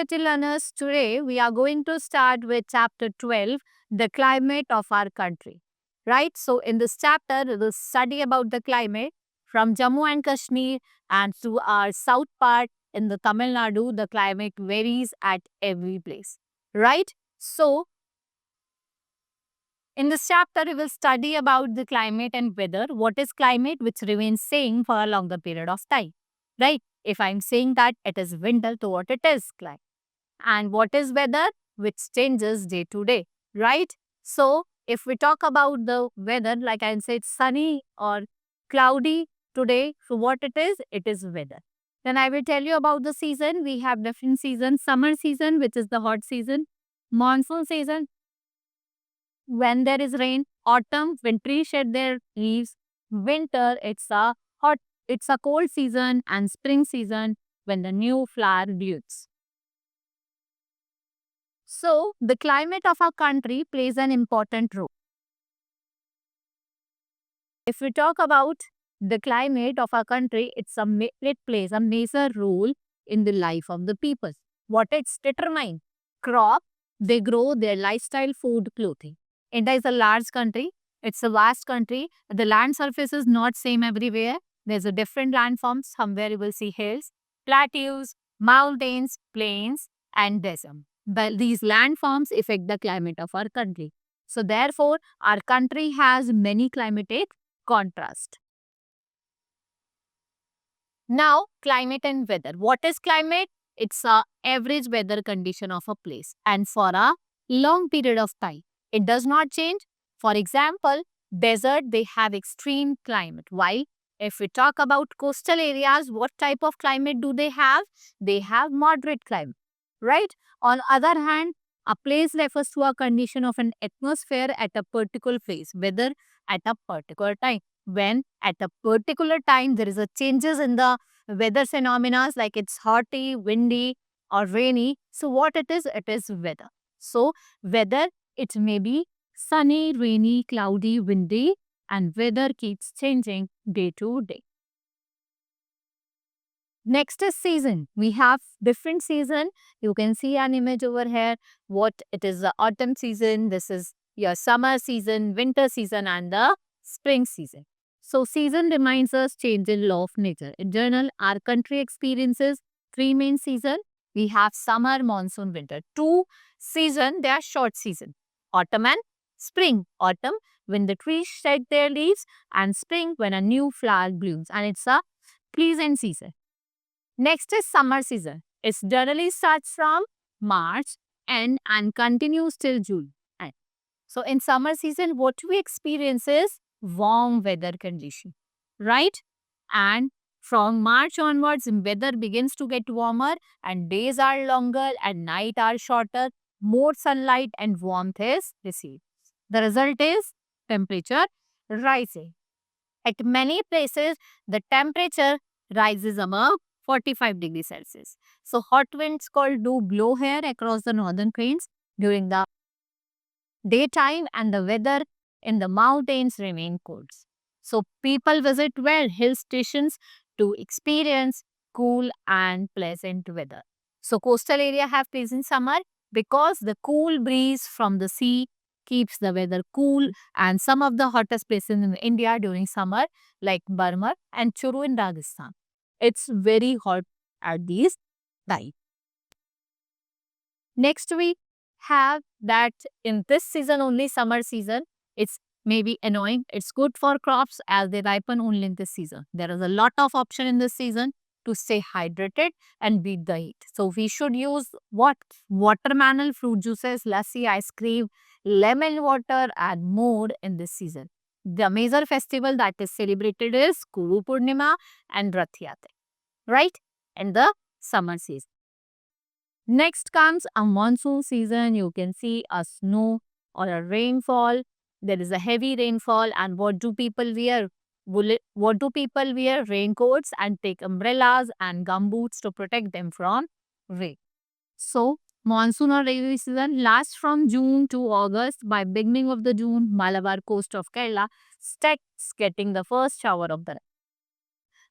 little learners, today we are going to start with chapter 12, the climate of our country. Right? So, in this chapter, we will study about the climate from Jammu and Kashmir and to our south part in the Tamil Nadu. The climate varies at every place. Right? So, in this chapter, we will study about the climate and weather. What is climate, which remains same for a longer period of time. Right? If I'm saying that it is winter, so what it is climate, and what is weather, which changes day to day, right? So if we talk about the weather, like I said, sunny or cloudy today, so what it is weather. Then I will tell you about the season. We have different seasons. Summer season, which is the hot season. Monsoon season, when there is rain. Autumn, when trees shed their leaves. Winter, it's a cold season. And spring season, when the new flower blooms. So, the climate of our country plays an important role. If we talk about the climate of our country, it plays a major role in the life of the people. What it's determined? Crop, they grow their lifestyle, food, clothing. India is a large country. It's a vast country. The land surface is not same everywhere. There's a different landforms. Somewhere you will see hills, plateaus, mountains, plains, and desert. But these landforms affect the climate of our country. So therefore, our country has many climatic contrast. Now, climate and weather. What is climate? It's a average weather condition of a place and for a long period of time. It does not change. For example, desert, they have extreme climate. While if we talk about coastal areas, what type of climate do they have? They have moderate climate, right? On other hand, a place refers to a condition of an atmosphere at a particular place, weather at a particular time. When at a particular time there is a changes in the weather phenomena, like it's hotty, windy or rainy. So what it is weather. So weather, it may be sunny, rainy, cloudy, windy, and weather keeps changing day to day. Next is season. We have different season. You can see an image over here. What it is, the autumn season. This is your summer season, winter season, and the spring season. So season reminds us change in law of nature. In general, our country experiences three main season. We have summer, monsoon, winter. Two season, they are short season. Autumn and spring. Autumn, when the trees shed their leaves, and spring, when a new flower blooms. And it's a pleasant season. Next is summer season. It generally starts from March and continues till June. So in summer season, what we experience is warm weather condition, right? And from March onwards, weather begins to get warmer and days are longer and night are shorter. More sunlight and warmth is received. The result is temperature rising. At many places, the temperature rises above 45 degrees Celsius. So hot winds called do blow here across the northern plains during the daytime, and the weather in the mountains remain cold. So people visit hill stations to experience cool and pleasant weather. So coastal area have pleasant summer because the cool breeze from the sea keeps the weather cool, and some of the hottest places in India during summer like Barmar and Churu in Rajasthan. It's very hot at these times. Next we have that in this season only, summer season, it's maybe annoying. It's good for crops as they ripen only in this season. There is a lot of option in this season to stay hydrated and beat the heat. So we should use what? Watermelon, fruit juices, lassi, ice cream, lemon water and more in this season. The major festival that is celebrated is Guru Purnima and Rath Yatra, right? In the summer season. Next comes a monsoon season. You can see a snow or a rainfall. There is a heavy rainfall, and what do people wear? What do people wear? Raincoats and take umbrellas and gumboots to protect them from rain. So, monsoon or rainy season lasts from June to August. By beginning of the June, Malabar coast of Kerala starts getting the first shower of the rain.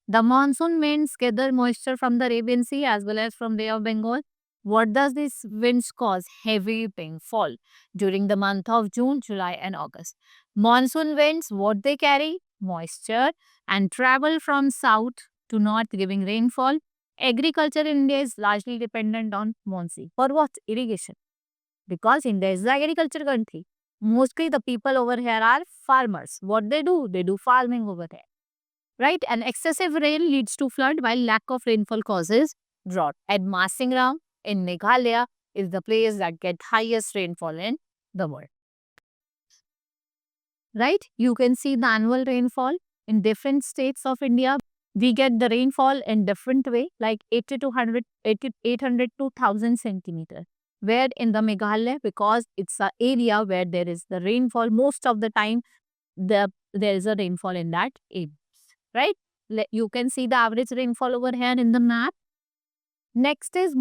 The monsoon winds gather moisture from the Arabian Sea as well as from Bay of Bengal. What does these winds cause? Heavy rainfall during the month of June, July and August. Monsoon winds, what they carry? Moisture and travel from south to north giving rainfall. Agriculture in India is largely dependent on monsoon. For what? Irrigation. Because India is the agriculture country. Mostly the people over here are farmers. What they do? They do farming over there. Right? And excessive rain leads to flood while lack of rainfall causes drought. And Masingram in Meghalaya is the place that get highest rainfall in the world. Right? You can see the annual rainfall in different states of India. We get the rainfall in different way, like 80 to 100, 800 to 1000 centimeter. Where in the Meghalaya, because it's an area where there is the rainfall most of the time, there is a rainfall in that area. Right? You can see the average rainfall over here in the map. Next is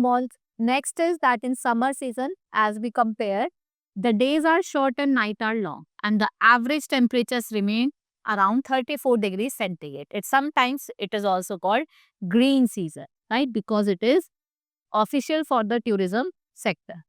Next is that in summer season, as we compare, the days are short and night are long, and the average temperatures remain around 34 degrees centigrade. It is also called green season, right? Because it is official for the tourism sector.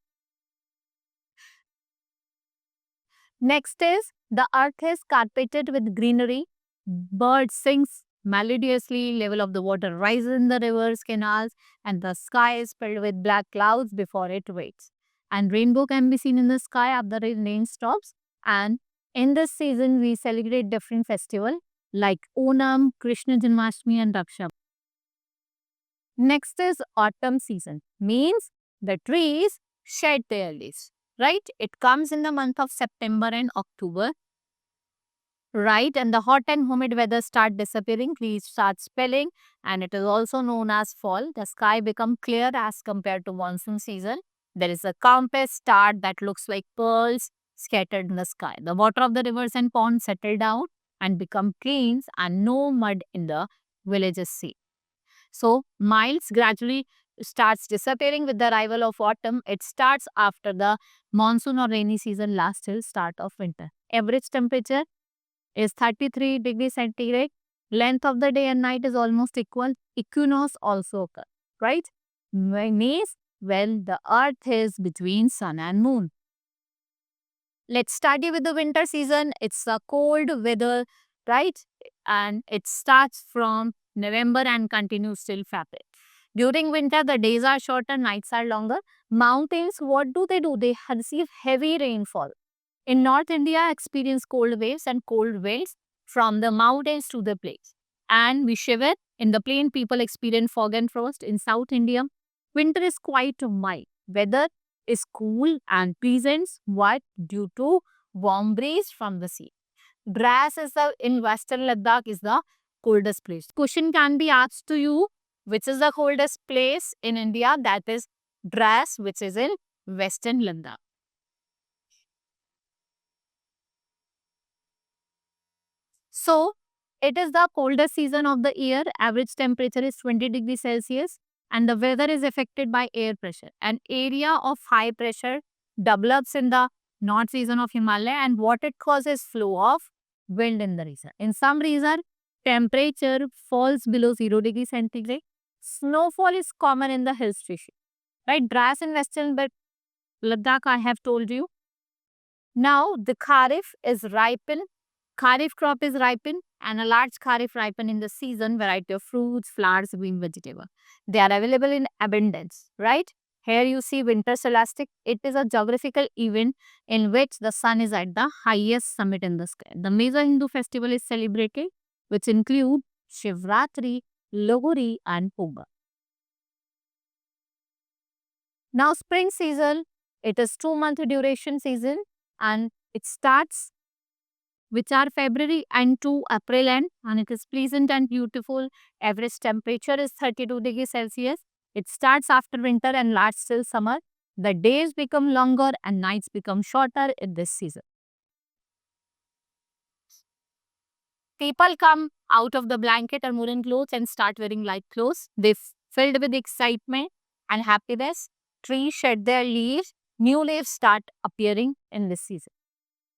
Next is the earth is carpeted with greenery. Birds sing melodiously, level of the water rises in the rivers, canals, and the sky is filled with black clouds before it waits. And rainbow can be seen in the sky after the rain stops. And in this season, we celebrate different festivals like Onam, Krishna Janmashtami, and Raksha. Next is autumn season, means the trees shed their leaves, right? It comes in the month of September and October, right? And the hot and humid weather start disappearing, leaves start spelling, and it is also known as fall. The sky become clear as compared to monsoon season. There is a compass star that looks like pearls scattered in the sky. The water of the rivers and ponds settle down and become clean, and no mud in the villages sea. So, miles gradually starts disappearing with the arrival of autumn. It starts after the monsoon or rainy season lasts till start of winter. Average temperature is 33 degrees centigrade. Length of the day and night is almost equal. Equinox also occur, right? Means when the earth is between sun and moon. Let's study with the winter season. It's a cold weather, right? And it starts from November and continues till February. During winter, the days are shorter, nights are longer. Mountains, what do? They receive heavy rainfall. In North India, experience cold waves and cold winds from the mountains to the plains. And we shiver. In the plain, people experience fog and frost. In South India, winter is quite mild. Weather is cool and pleasant, what due to warm breeze from the sea. Dras is in Western Ladakh is the coldest place. Question can be asked to you, which is the coldest place in India? That is Dras, which is in Western Ladakh. So, it is the coldest season of the year. Average temperature is 20 degrees Celsius and the weather is affected by air pressure. An area of high pressure develops in the north region of Himalaya and what it causes flow of wind in the region. In some region, temperature falls below 0 degrees centigrade. Snowfall is common in the hill station. Right, Dras in Western Ladakh I have told you. Now the Kharif crop is ripened and a large kharif ripen in the season, variety of fruits, flowers, green vegetable. They are available in abundance, right? Here you see winter solstice. It is a geographical event in which the sun is at the highest summit in the sky. The major Hindu festival is celebrated, which include Shivratri, Lohri and Pongal. Now spring season, it is 2 month duration season and it starts which are February and to April end and it is pleasant and beautiful. Average temperature is 32 degrees Celsius. It starts after winter and lasts till summer. The days become longer and nights become shorter in this season. People come out of the blanket or woolen clothes and start wearing light clothes. They filled with excitement and happiness. Trees shed their leaves. New leaves start appearing in this season.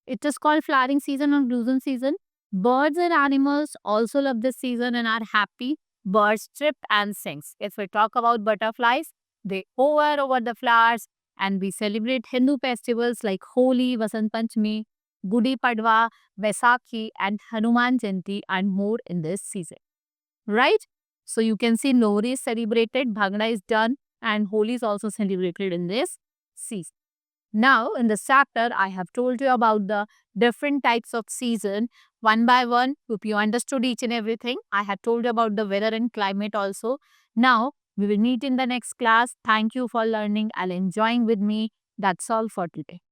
It is called flowering season or bloom season. Birds and animals also love this season and are happy. Birds chirp and sings. If we talk about butterflies, They hover over the flowers and we celebrate Hindu festivals like Holi, Vasant Panchami, Gudi Padwa, Vaisakhi and Hanuman Jayanti and more in this season. Right? So you can see Lohri is celebrated, Bhangra is done and Holi is also celebrated in this season. Now, in this chapter, I have told you about the different types of season one by one. If you understood each and everything, I have told you about the weather and climate also. Now, we will meet in the next class. Thank you for learning and enjoying with me. That's all for today.